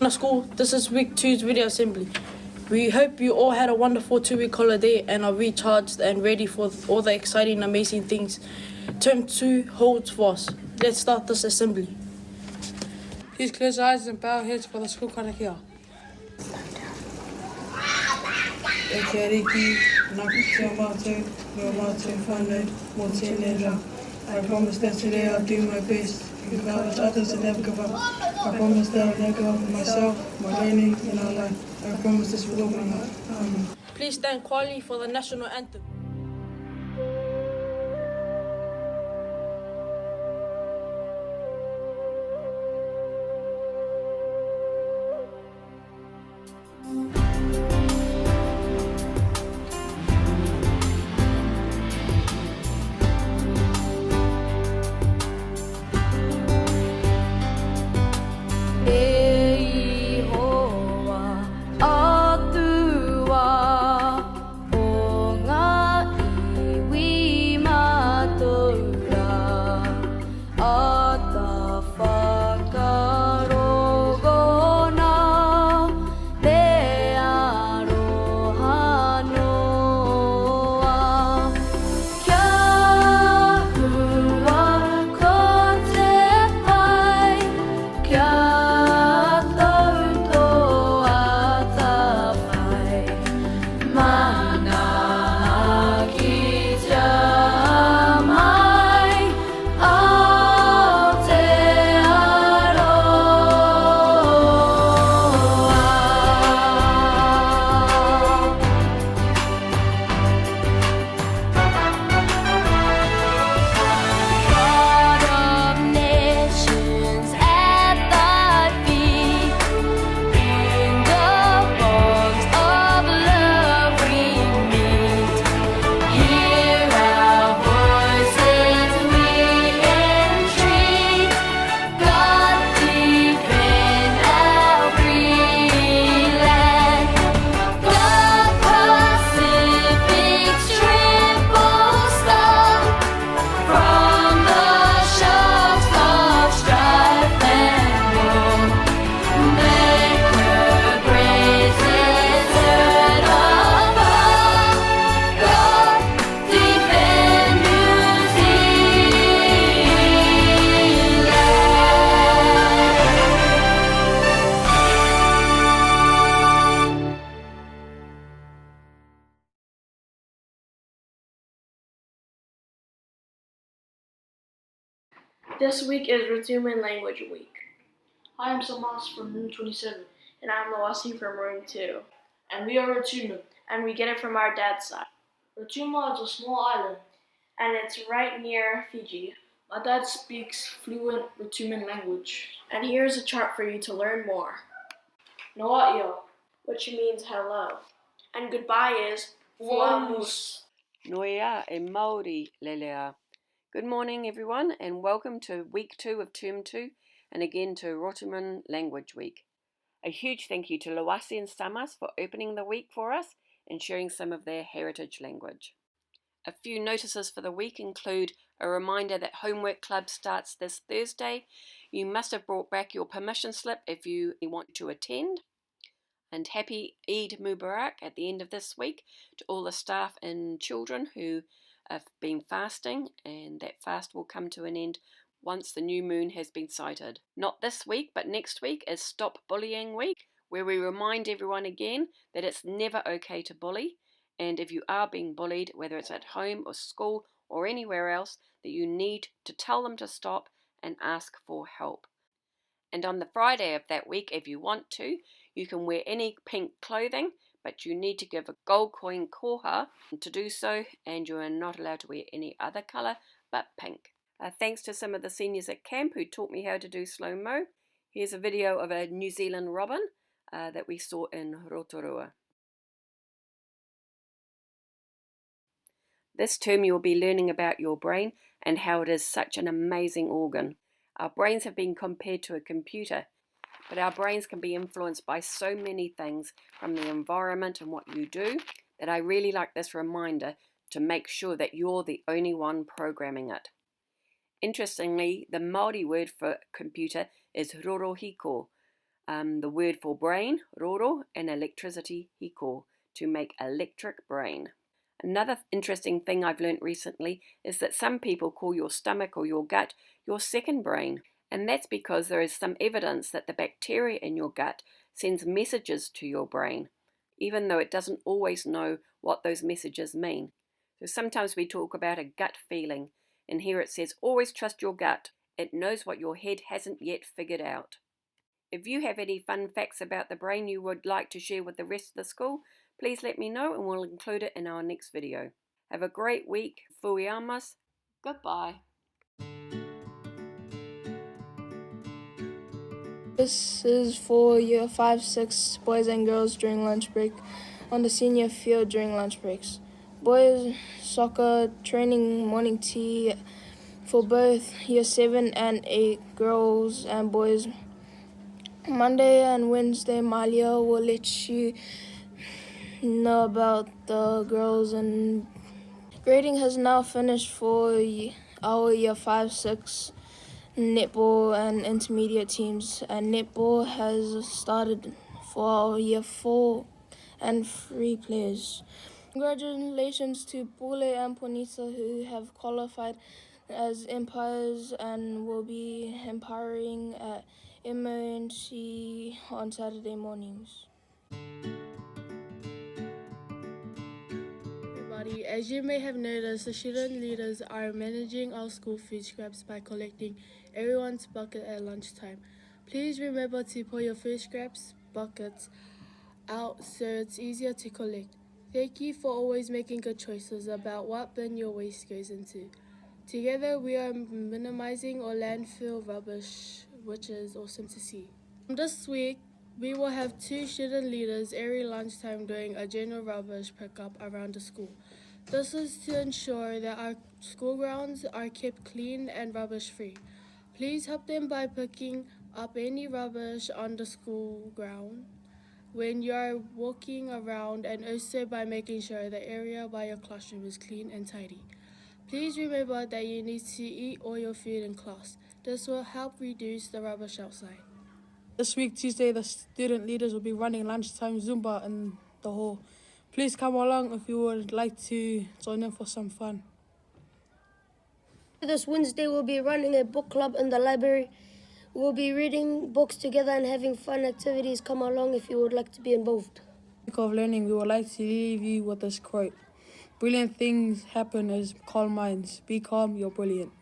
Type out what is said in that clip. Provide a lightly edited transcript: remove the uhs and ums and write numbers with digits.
School, this is week 2's video assembly. We hope you all had a wonderful 2-week holiday and are recharged and ready for all the exciting, amazing things term 2 holds for us. Let's start this assembly. Please close your eyes and bow your heads for the school karakia. E te ariki, naku te amate, no mate whānau, mō tēnei rā. I promise that today I'll do my best. Give out to others and never give up. I promise that I'll never give up on myself, my learning, and our life. I promise this will all be enough. Please stand quietly for the national anthem. This week is Rotuman Language Week. Hi, I'm Samas from Room 27. And I'm Lawasi from Room 2. And we are Rotuman. And we get it from our dad's side. Rotuman is a small island. And it's right near Fiji. My dad speaks fluent Rotuman language. And here's a chart for you to learn more. Noa'io, which means hello. And goodbye is Fuamus. Noia e Māori lelea. Good morning everyone and welcome to week 2 of term 2 and again to Rotuman Language Week. A huge thank you to Lawasi and Samas for opening the week for us and sharing some of their heritage language. A few notices for the week include a reminder that Homework Club starts this Thursday. You must have brought back your permission slip if you want to attend. And happy Eid Mubarak at the end of this week to all the staff and children who have been fasting, and that fast will come to an end once the new moon has been sighted. Not this week, but next week is Stop Bullying Week, where we remind everyone again that it's never okay to bully, and if you are being bullied, whether it's at home or school or anywhere else, that you need to tell them to stop and ask for help. And on the Friday of that week, if you want to, you can wear any pink clothing, but you need to give a gold coin koha to do so, and you are not allowed to wear any other colour but pink. Thanks to some of the seniors at camp who taught me how to do slow-mo. Here's a video of a New Zealand robin that we saw in Rotorua. This term you'll be learning about your brain and how it is such an amazing organ. Our brains have been compared to a computer, but our brains can be influenced by so many things from the environment and what you do that I really like this reminder to make sure that you're the only one programming it. Interestingly, the Māori word for computer is rorohiko, the word for brain, roro, and electricity, hiko, to make electric brain. Another interesting thing I've learnt recently is that some people call your stomach or your gut your second brain, and that's because there is some evidence that the bacteria in your gut sends messages to your brain, even though it doesn't always know what those messages mean. So sometimes we talk about a gut feeling, and here it says always trust your gut. It knows what your head hasn't yet figured out. If you have any fun facts about the brain you would like to share with the rest of the school, please let me know and we'll include it in our next video. Have a great week. Fuiamas. Goodbye. This is for year 5, 6 boys and girls during lunch break on the senior field during lunch breaks. Boys soccer training morning tea for both year 7 and 8 girls and boys. Monday and Wednesday, Malia will let you know about the girls, and grading has now finished for our year 5, 6 netball and intermediate teams, and netball has started for our year 4 and 3 players. Congratulations to Pule and Ponisa, who have qualified as umpires and will be umpiring at MONC on Saturday mornings. Everybody, as you may have noticed, the student leaders are managing our school food scraps by collecting everyone's bucket at lunchtime. Please remember to pull your food scraps buckets out so it's easier to collect. Thank you for always making good choices about what bin your waste goes into. Together we are minimizing our landfill rubbish, which is awesome to see. This week, we will have 2 student leaders every lunchtime doing a general rubbish pickup around the school. This is to ensure that our school grounds are kept clean and rubbish-free. Please help them by picking up any rubbish on the school ground when you are walking around, and also by making sure the area by your classroom is clean and tidy. Please remember that you need to eat all your food in class. This will help reduce the rubbish outside. This week, Tuesday, the student leaders will be running lunchtime Zumba in the hall. Please come along if you would like to join in for some fun. This Wednesday, we'll be running a book club in the library. We'll be reading books together and having fun activities. Come along if you would like to be involved. Week of learning, we would like to leave you with this quote. Brilliant things happen as calm minds. Be calm, you're brilliant.